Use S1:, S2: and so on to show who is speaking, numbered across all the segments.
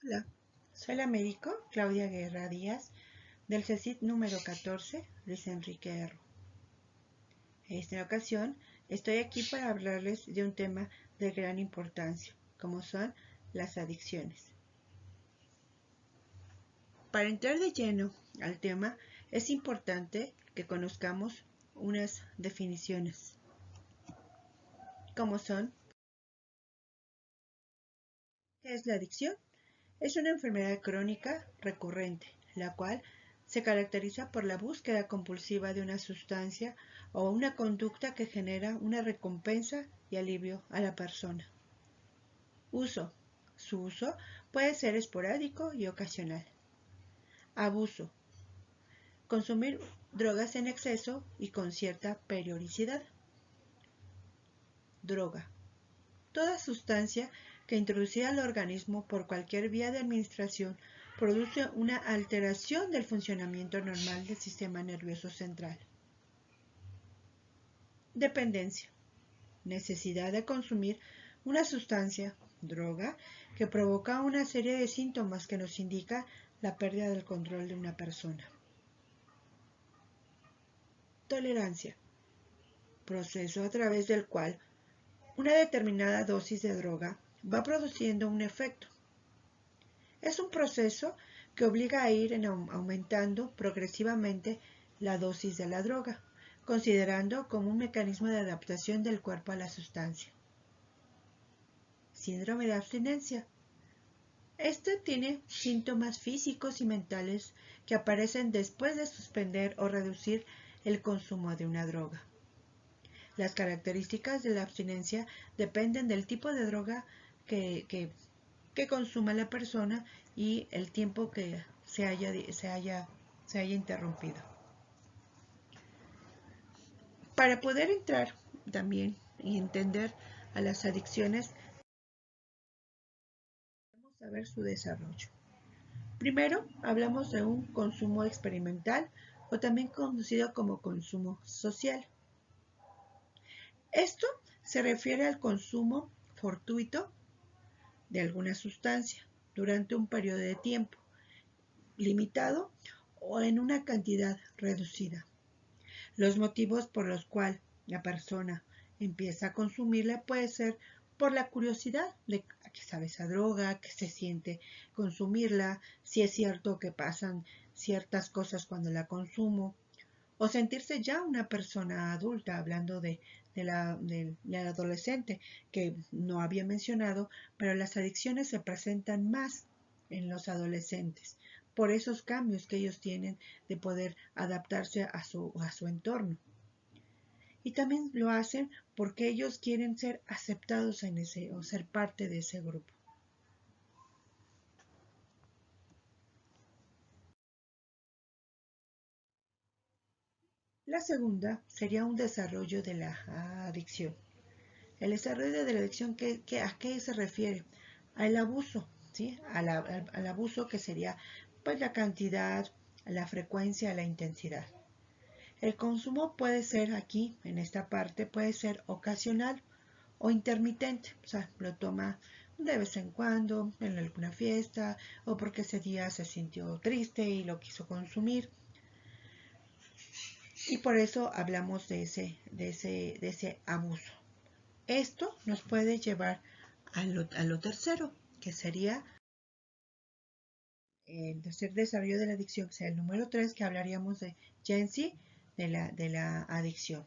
S1: Hola, soy la médico Claudia Guerra Díaz del CECIT número 14, Luis Enrique Erro. En esta ocasión estoy aquí para hablarles de un tema de gran importancia, como son las adicciones. Para entrar de lleno al tema, es importante que conozcamos unas definiciones, como son: ¿qué es la adicción? Es una enfermedad crónica recurrente, la cual se caracteriza por la búsqueda compulsiva de una sustancia o una conducta que genera una recompensa y alivio a la persona. Uso. Su uso puede ser esporádico y ocasional. Abuso. Consumir drogas en exceso y con cierta periodicidad. Droga. Toda sustancia que introducida al organismo por cualquier vía de administración produce una alteración del funcionamiento normal del sistema nervioso central. Dependencia. Necesidad de consumir una sustancia, droga, que provoca una serie de síntomas que nos indica la pérdida del control de una persona. Tolerancia. Proceso a través del cual una determinada dosis de droga va produciendo un efecto. Es un proceso que obliga a ir aumentando progresivamente la dosis de la droga, considerando como un mecanismo de adaptación del cuerpo a la sustancia. Síndrome de abstinencia. Este tiene síntomas físicos y mentales que aparecen después de suspender o reducir el consumo de una droga. Las características de la abstinencia dependen del tipo de droga que consuma la persona y el tiempo que se haya interrumpido. Para poder entrar también y entender a las adicciones, vamos a ver su desarrollo. Primero, hablamos de un consumo experimental o también conocido como consumo social. Esto se refiere al consumo fortuito de alguna sustancia durante un periodo de tiempo limitado o en una cantidad reducida. Los motivos por los cuales la persona empieza a consumirla puede ser por la curiosidad de a qué sabe esa droga, qué se siente consumirla, si es cierto que pasan ciertas cosas cuando la consumo, o sentirse ya una persona adulta, hablando del adolescente que no había mencionado, pero las adicciones se presentan más en los adolescentes por esos cambios que ellos tienen de poder adaptarse a su entorno. Y también lo hacen porque ellos quieren ser aceptados en ese o ser parte de ese grupo. La segunda sería un desarrollo de la adicción. El desarrollo de la adicción, ¿a qué se refiere? Al abuso, ¿sí? Al abuso, que sería pues la cantidad, la frecuencia, la intensidad. El consumo puede ser aquí, en esta parte, puede ser ocasional o intermitente. O sea, lo toma de vez en cuando, en alguna fiesta, o porque ese día se sintió triste y lo quiso consumir. Y por eso hablamos de ese abuso. Esto nos puede llevar a lo tercero, que sería el tercer desarrollo de la adicción, que sería el número 3, que hablaríamos ya en sí de la adicción.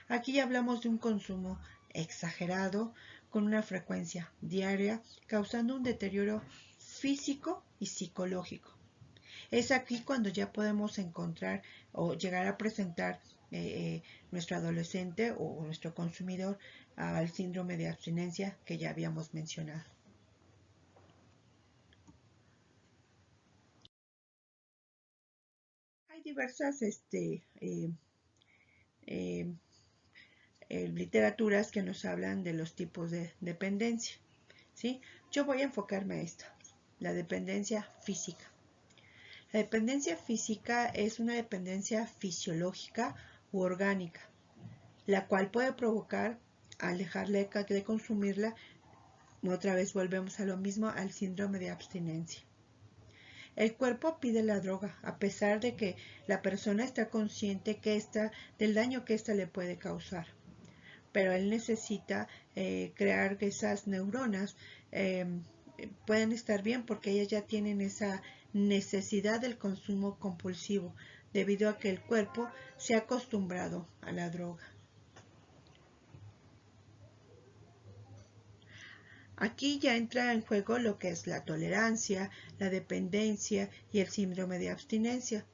S1: Aquí ya hablamos de un consumo exagerado con una frecuencia diaria, causando un deterioro físico y psicológico. Es aquí cuando ya podemos encontrar o llegar a presentar nuestro adolescente o nuestro consumidor al síndrome de abstinencia que ya habíamos mencionado. Hay diversas eh, literaturas que nos hablan de los tipos de dependencia, ¿sí? Yo voy a enfocarme a esto, la dependencia física. La dependencia física es una dependencia fisiológica u orgánica, la cual puede provocar, al dejarle de consumirla, Otra vez volvemos a lo mismo, al síndrome de abstinencia. El cuerpo pide la droga, a pesar de que la persona está consciente del daño que ésta le puede causar. Pero él necesita crear que esas neuronas puedan estar bien porque ellas ya tienen esa necesidad del consumo compulsivo, debido a que el cuerpo se ha acostumbrado a la droga. Aquí ya entra en juego lo que es la tolerancia, la dependencia y el síndrome de abstinencia,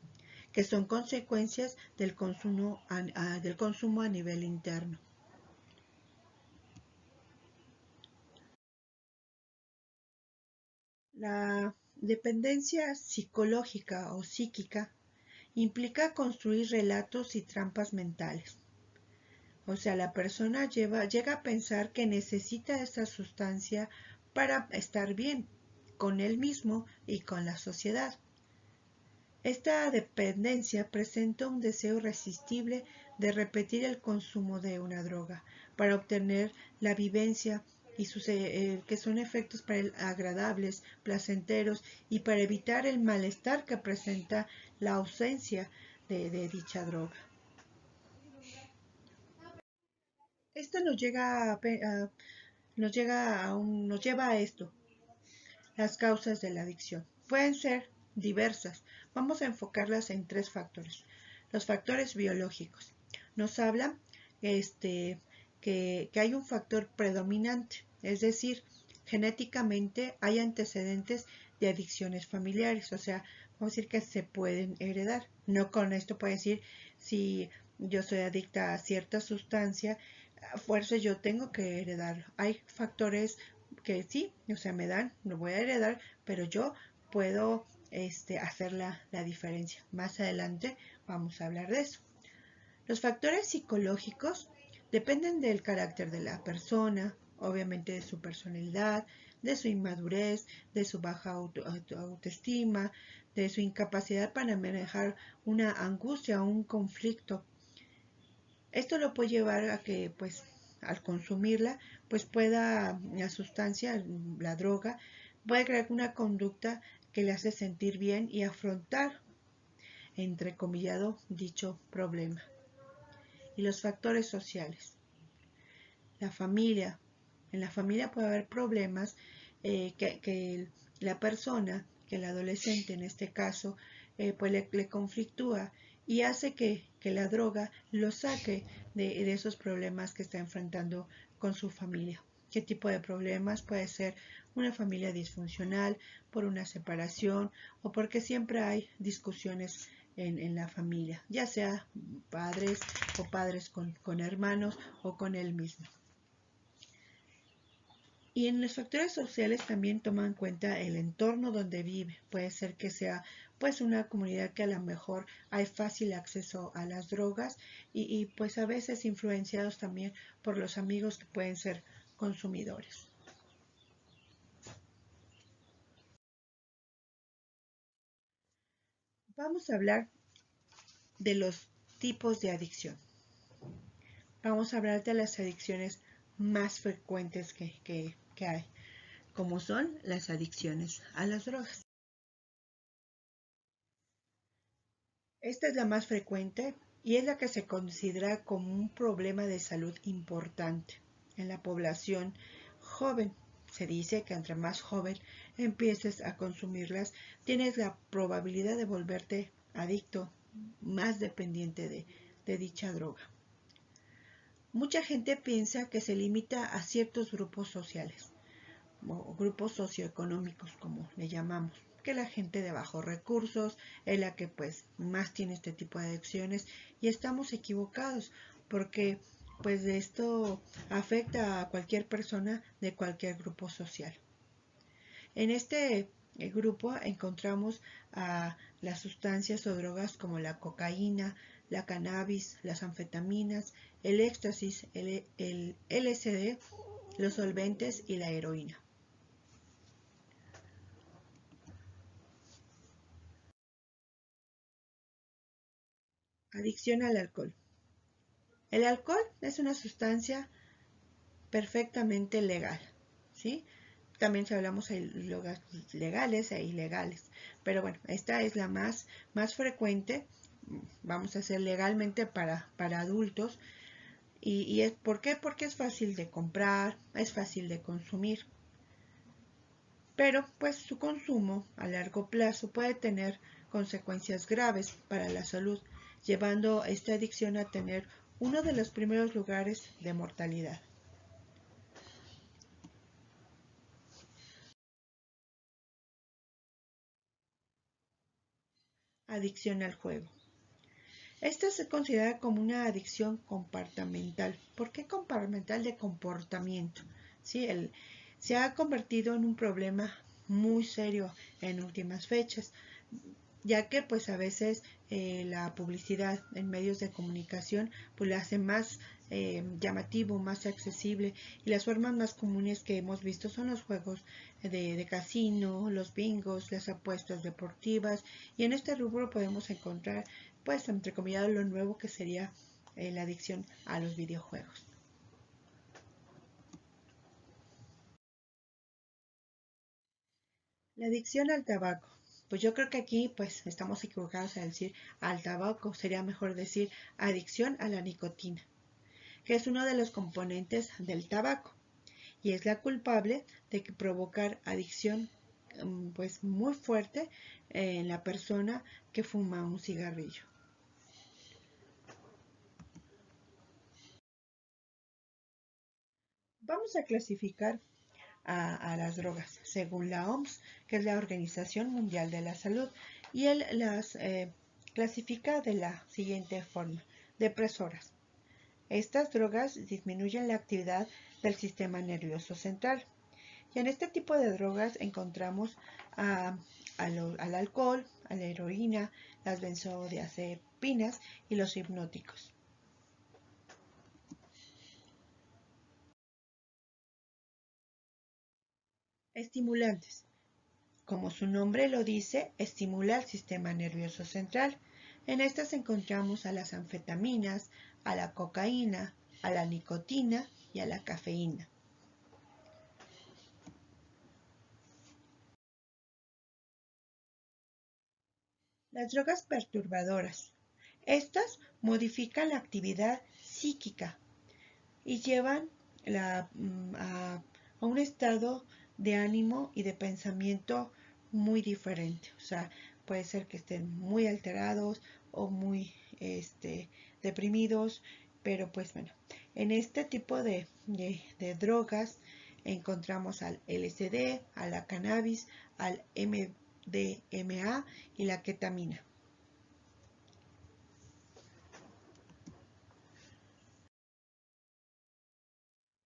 S1: que son consecuencias del consumo a nivel interno. La dependencia psicológica o psíquica implica construir relatos y trampas mentales. O sea, la persona llega a pensar que necesita esta sustancia para estar bien con él mismo y con la sociedad. Esta dependencia presenta un deseo irresistible de repetir el consumo de una droga para obtener la vivencia y que son efectos para él agradables, placenteros y para evitar el malestar que presenta la ausencia de dicha droga. Esto nos lleva a esto. Las causas de la adicción pueden ser diversas. Vamos a enfocarlas en 3 factores. Los factores biológicos. Nos habla que hay un factor predominante, es decir, genéticamente hay antecedentes de adicciones familiares, o sea, vamos a decir que se pueden heredar. No con esto puedo decir si yo soy adicta a cierta sustancia, a fuerza yo tengo que heredarlo. Hay factores que sí, o sea, lo voy a heredar, pero yo puedo hacer la diferencia. Más adelante vamos a hablar de eso. Los factores psicológicos dependen del carácter de la persona, obviamente de su personalidad, de su inmadurez, de su baja autoestima, de su incapacidad para manejar una angustia o un conflicto. Esto lo puede llevar a que, pues, al consumirla, pues la sustancia, la droga, puede crear una conducta que le hace sentir bien y afrontar, entrecomillado, dicho problema. Y los factores sociales. La familia. En la familia puede haber problemas que la persona, que el adolescente en este caso, pues le conflictúa y hace que la droga lo saque de esos problemas que está enfrentando con su familia. ¿Qué tipo de problemas? Puede ser una familia disfuncional, por una separación o porque siempre hay discusiones en la familia, ya sea padres o padres con hermanos o con él mismo. Y en los factores sociales también toman en cuenta el entorno donde vive. Puede ser que sea pues una comunidad que a lo mejor hay fácil acceso a las drogas y pues a veces influenciados también por los amigos que pueden ser consumidores. Vamos a hablar de los tipos de adicción. Vamos a hablar de las adicciones más frecuentes que hay, como son las adicciones a las drogas. Esta es la más frecuente y es la que se considera como un problema de salud importante en la población joven. Se dice que entre más joven empieces a consumirlas, tienes la probabilidad de volverte adicto, más dependiente de dicha droga. Mucha gente piensa que se limita a ciertos grupos sociales o grupos socioeconómicos, como le llamamos, que la gente de bajos recursos es la que pues más tiene este tipo de adicciones y estamos equivocados porque pues esto afecta a cualquier persona de cualquier grupo social. En este grupo encontramos a las sustancias o drogas como la cocaína, la cannabis, las anfetaminas, el éxtasis, el LSD, los solventes y la heroína. Adicción al alcohol. El alcohol es una sustancia perfectamente legal, ¿sí? También si hablamos de drogas legales e ilegales. Pero bueno, esta es la más frecuente. Vamos a hacer legalmente para adultos. Y es, ¿por qué? Porque es fácil de comprar, es fácil de consumir. Pero pues su consumo a largo plazo puede tener consecuencias graves para la salud, llevando esta adicción a tener uno de los primeros lugares de mortalidad. Adicción al juego. Esta se considera como una adicción comportamental. ¿Por qué comportamental? De comportamiento. ¿Sí? Se ha convertido en un problema muy serio en últimas fechas, ya que pues a veces la publicidad en medios de comunicación pues la hace más llamativo, más accesible, y las formas más comunes que hemos visto son los juegos de casino, los bingos, las apuestas deportivas, y en este rubro podemos encontrar pues entre comillas lo nuevo que sería la adicción a los videojuegos. La adicción al tabaco. Pues yo creo que aquí pues estamos equivocados al decir al tabaco, sería mejor decir adicción a la nicotina, que es uno de los componentes del tabaco y es la culpable de que provocar adicción pues muy fuerte en la persona que fuma un cigarrillo. Vamos a clasificar a las drogas según la OMS, que es la Organización Mundial de la Salud, y él las clasifica de la siguiente forma: depresoras. Estas drogas disminuyen la actividad del sistema nervioso central. Y en este tipo de drogas encontramos al alcohol, a la heroína, las benzodiazepinas y los hipnóticos. Estimulantes. Como su nombre lo dice, estimula el sistema nervioso central. En estas encontramos a las anfetaminas, a la cocaína, a la nicotina y a la cafeína. Las drogas perturbadoras. Estas modifican la actividad psíquica y llevan a un estado de ánimo y de pensamiento muy diferente. O sea, puede ser que estén muy alterados o muy deprimidos, pero pues bueno, en este tipo de drogas encontramos al LSD, a la cannabis, al MDMA y la ketamina.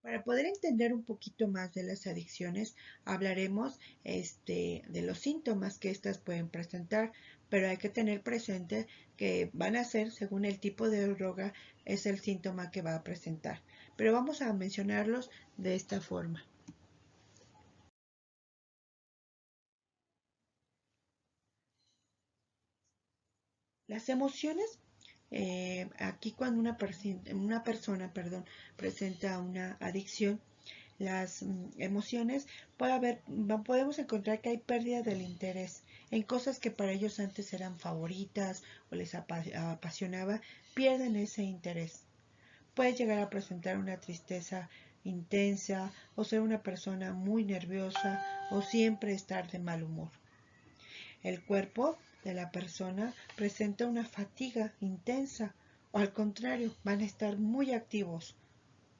S1: Para poder entender un poquito más de las adicciones, hablaremos de los síntomas que éstas pueden presentar, pero hay que tener presente que van a ser, según el tipo de droga, es el síntoma que va a presentar. Pero vamos a mencionarlos de esta forma. Las emociones, aquí cuando una persona, perdón, presenta una adicción, las emociones, podemos encontrar que hay pérdida del interés en cosas que para ellos antes eran favoritas o les apasionaba, pierden ese interés. Puede llegar a presentar una tristeza intensa o ser una persona muy nerviosa o siempre estar de mal humor. El cuerpo de la persona presenta una fatiga intensa o al contrario, van a estar muy activos.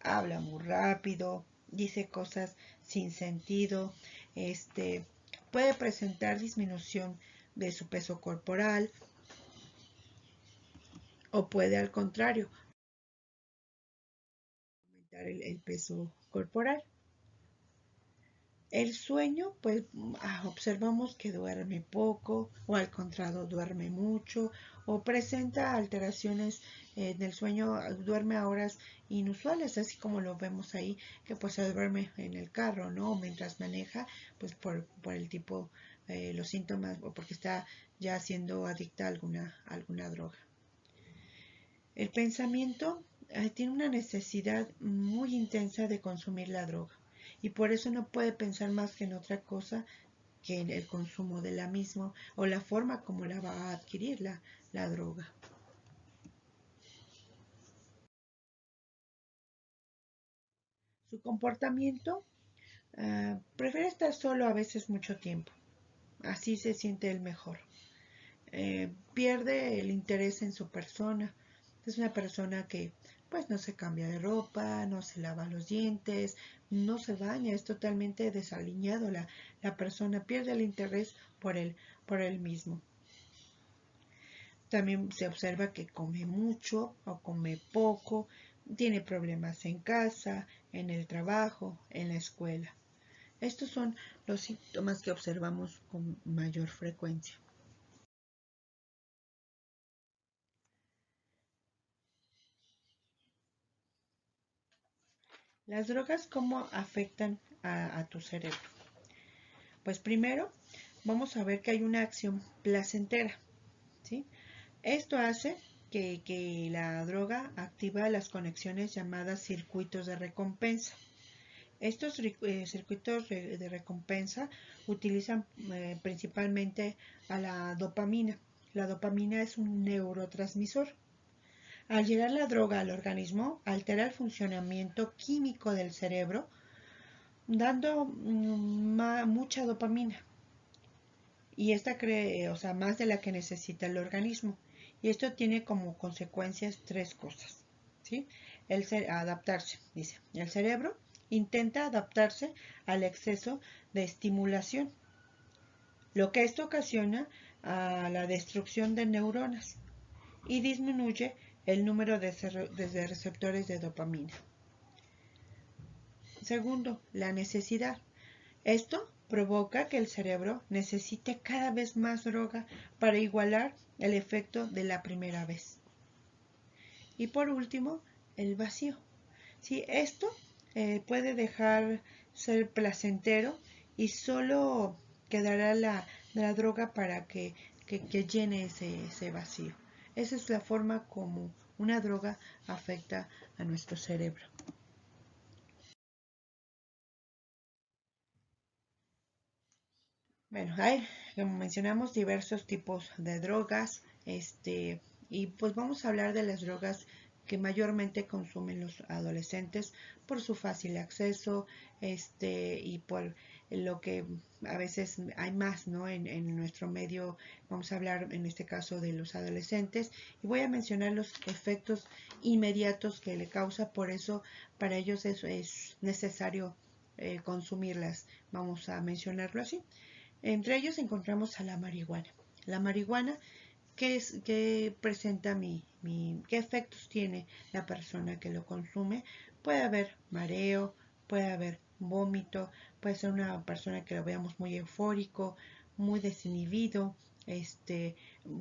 S1: Habla muy rápido, dice cosas sin sentido, puede presentar disminución de su peso corporal o puede al contrario aumentar el peso corporal. El sueño, pues observamos que duerme poco o al contrario duerme mucho o presenta alteraciones en el sueño, duerme a horas inusuales, así como lo vemos ahí, que pues se duerme en el carro, ¿no? Mientras maneja, pues por el tipo, los síntomas o porque está ya siendo adicta a alguna droga. El pensamiento tiene una necesidad muy intensa de consumir la droga y por eso no puede pensar más que en otra cosa que en el consumo de la misma o la forma como la va a adquirir la droga. Su comportamiento prefiere estar solo a veces mucho tiempo. Así se siente el mejor. Pierde el interés en su persona. Es una persona que pues no se cambia de ropa, no se lava los dientes, no se baña, es totalmente desaliñado. La persona pierde el interés por él mismo. También se observa que come mucho o come poco, tiene problemas en casa, en el trabajo, en la escuela. Estos son los síntomas que observamos con mayor frecuencia. Las drogas, ¿cómo afectan a tu cerebro? Pues primero vamos a ver que hay una acción placentera, ¿sí? Esto hace que la droga activa las conexiones llamadas circuitos de recompensa. Estos circuitos de recompensa utilizan principalmente a la dopamina. La dopamina es un neurotransmisor. Al llegar la droga al organismo, altera el funcionamiento químico del cerebro, dando mucha dopamina. Y esta cree, o sea, más de la que necesita el organismo. Y esto tiene como consecuencias tres cosas, ¿sí? Adaptarse, dice. El cerebro intenta adaptarse al exceso de estimulación, lo que esto ocasiona a la destrucción de neuronas y disminuye el número de receptores de dopamina. Segundo, la necesidad. Esto provoca que el cerebro necesite cada vez más droga para igualar el efecto de la primera vez. Y por último, el vacío. Sí, esto puede dejar ser placentero y solo quedará la droga para que llene ese vacío. Esa es la forma como una droga afecta a nuestro cerebro. Bueno, hay, como mencionamos, diversos tipos de drogas, y pues vamos a hablar de las drogas que mayormente consumen los adolescentes por su fácil acceso, y por lo que a veces hay más, ¿no? En nuestro medio, vamos a hablar en este caso de los adolescentes, y voy a mencionar los efectos inmediatos que le causa, por eso para ellos es necesario consumirlas, vamos a mencionarlo así. Entre ellos encontramos a la marihuana. La marihuana, ¿qué presenta qué efectos tiene la persona que lo consume? Puede haber mareo, puede haber vómito, puede ser una persona que lo veamos muy eufórico, muy desinhibido,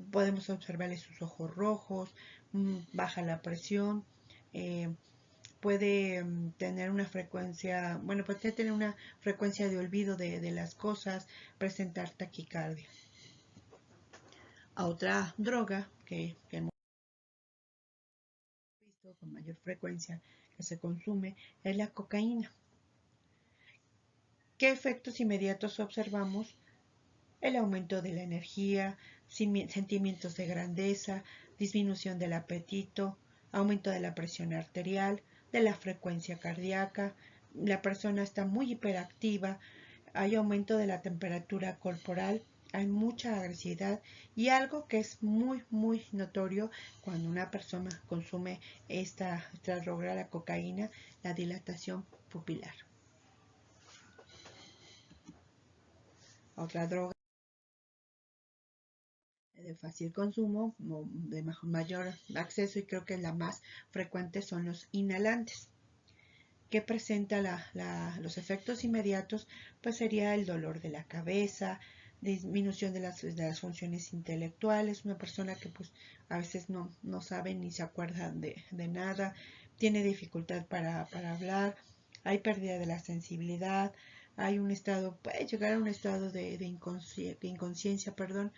S1: podemos observarle sus ojos rojos, baja la presión, eh, puede tener una frecuencia, bueno, puede tener una frecuencia de olvido de las cosas, presentar taquicardia. A otra droga que hemos visto con mayor frecuencia que se consume es la cocaína. ¿Qué efectos inmediatos observamos? El aumento de la energía, sentimientos de grandeza, disminución del apetito, aumento de la presión arterial, de la frecuencia cardíaca, la persona está muy hiperactiva, hay aumento de la temperatura corporal, hay mucha agresividad y algo que es muy notorio cuando una persona consume esta droga, la cocaína, la dilatación pupilar. Otra droga de fácil consumo, de mayor acceso, y creo que la más frecuente son los inhalantes. ¿Qué presenta los efectos inmediatos? Pues sería el dolor de la cabeza, disminución de las funciones intelectuales, una persona que pues a veces no sabe ni se acuerda de nada, tiene dificultad para hablar, hay pérdida de la sensibilidad, hay un estado, puede llegar a un estado de inconsciencia, perdón,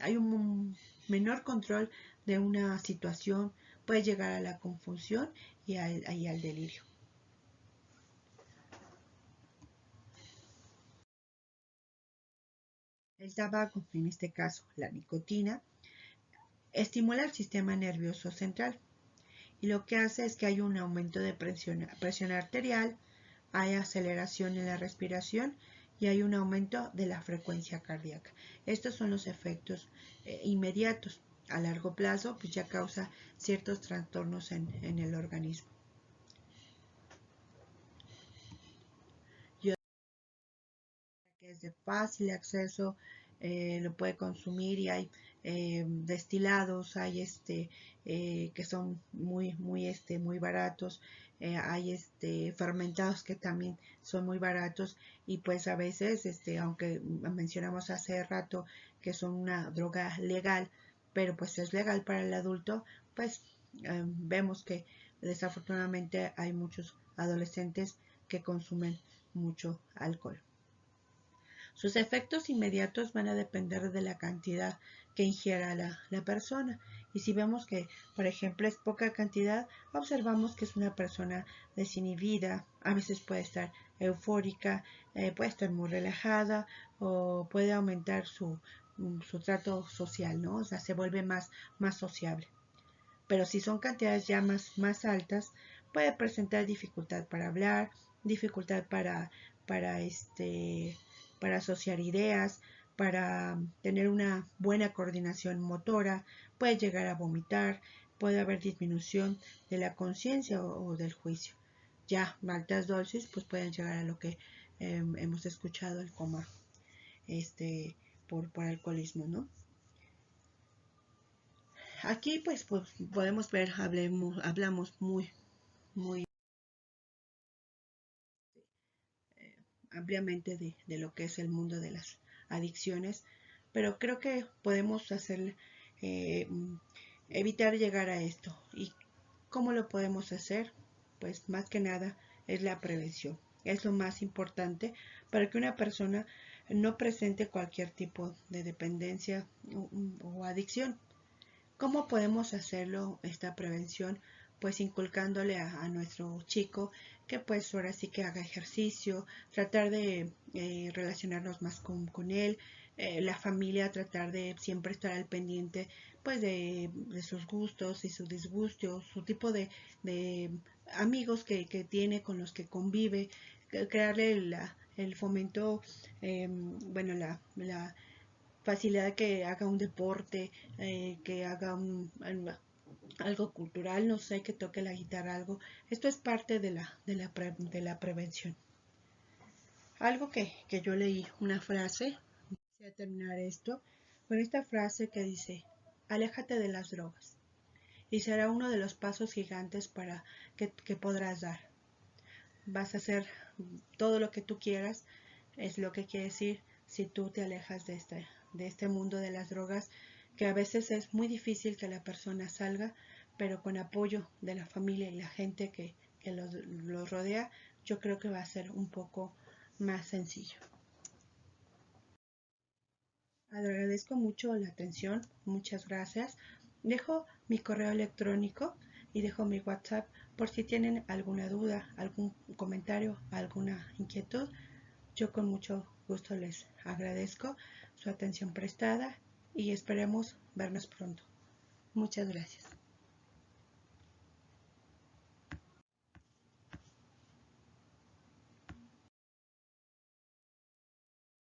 S1: hay un menor control de una situación, puede llegar a la confusión y al delirio. El tabaco, en este caso la nicotina, estimula el sistema nervioso central y lo que hace es que hay un aumento de presión arterial, hay aceleración en la respiración y hay un aumento de la frecuencia cardíaca. Estos son los efectos inmediatos. A largo plazo, pues ya causa ciertos trastornos en el organismo. Yo que es de fácil acceso, lo puede consumir y hay destilados, hay que son muy baratos, hay fermentados que también son muy baratos y pues a veces, aunque mencionamos hace rato que son una droga legal, pero pues es legal para el adulto, pues vemos que desafortunadamente hay muchos adolescentes que consumen mucho alcohol. Sus efectos inmediatos van a depender de la cantidad que ingiera la persona. Y si vemos que, por ejemplo, es poca cantidad, observamos que es una persona desinhibida, a veces puede estar eufórica, puede estar muy relajada o puede aumentar su trato social, ¿no? O sea, se vuelve más sociable. Pero si son cantidades ya más altas, puede presentar dificultad para hablar, dificultad para, para asociar ideas, para tener una buena coordinación motora, puede llegar a vomitar, puede haber disminución de la conciencia o del juicio. Ya altas dosis pues pueden llegar a lo que hemos escuchado, el coma por alcoholismo, ¿no? Aquí pues podemos ver, hablamos muy ampliamente de lo que es el mundo de las adicciones, pero creo que podemos eh, evitar llegar a esto. ¿Y cómo lo podemos hacer? Pues más que nada es la prevención. Es lo más importante para que una persona no presente cualquier tipo de dependencia o adicción. ¿Cómo podemos hacerlo, esta prevención? Pues inculcándole a nuestro chico que pues ahora sí que haga ejercicio, tratar de relacionarnos más con él, la familia tratar de siempre estar al pendiente pues de sus gustos y sus disgustos, su tipo de amigos que tiene, con los que convive, crearle el fomento, bueno, la facilidad que haga un deporte, que haga algo cultural, no sé, que toque la guitarra, algo. Esto es parte de la prevención. Algo que yo leí, una frase, voy a terminar esto, con esta frase que dice, aléjate de las drogas y será uno de los pasos gigantes para que podrás dar. Vas a hacer todo lo que tú quieras, es lo que quiere decir si tú te alejas de este mundo de las drogas, que a veces es muy difícil que la persona salga, pero con apoyo de la familia y la gente que los rodea, yo creo que va a ser un poco más sencillo. Agradezco mucho la atención, muchas gracias. Dejo mi correo electrónico y dejo mi WhatsApp por si tienen alguna duda, algún comentario, alguna inquietud. Yo con mucho gusto les agradezco su atención prestada y esperemos vernos pronto. Muchas gracias.